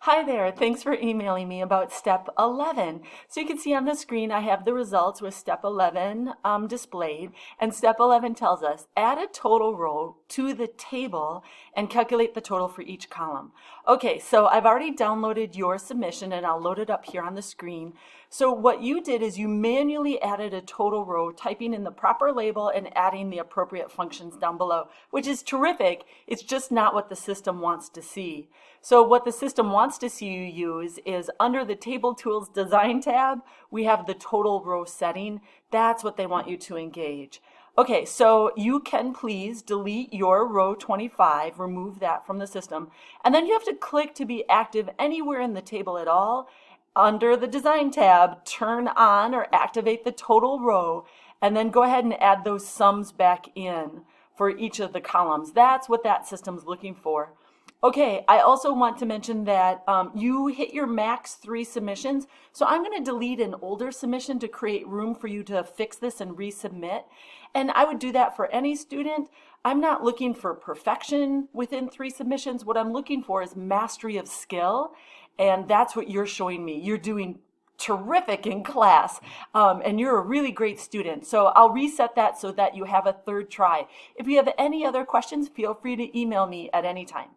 Hi there, thanks for emailing me about step 11. So you can see on the screen I have the results with step 11 displayed, and step 11 tells us add a total row to the table and calculate the total for each column. Okay, so I've already downloaded your submission and I'll load it up here on the screen. So what you did is you manually added a total row, typing in the proper label and adding the appropriate functions down below, which is terrific. It's just not what the system wants to see. So what the system wants to see you use is under the Table Tools Design tab, we have the total row setting. That's what they want you to engage. Okay, so you can please delete your row 25, remove that from the system, and then you have to click to be active anywhere in the table at all. Under the Design tab, turn on or activate the total row, and then go ahead and add those sums back in for each of the columns. That's what that system's looking for. Okay, I also want to mention that you hit your max 3 submissions, so I'm going to delete an older submission to create room for you to fix this and resubmit. And I would do that for any student. I'm not looking for perfection within 3 submissions. What I'm looking for is mastery of skill, and that's what you're showing me. You're doing terrific in class, and you're a really great student. So I'll reset that so that you have a third try. If you have any other questions, feel free to email me at any time.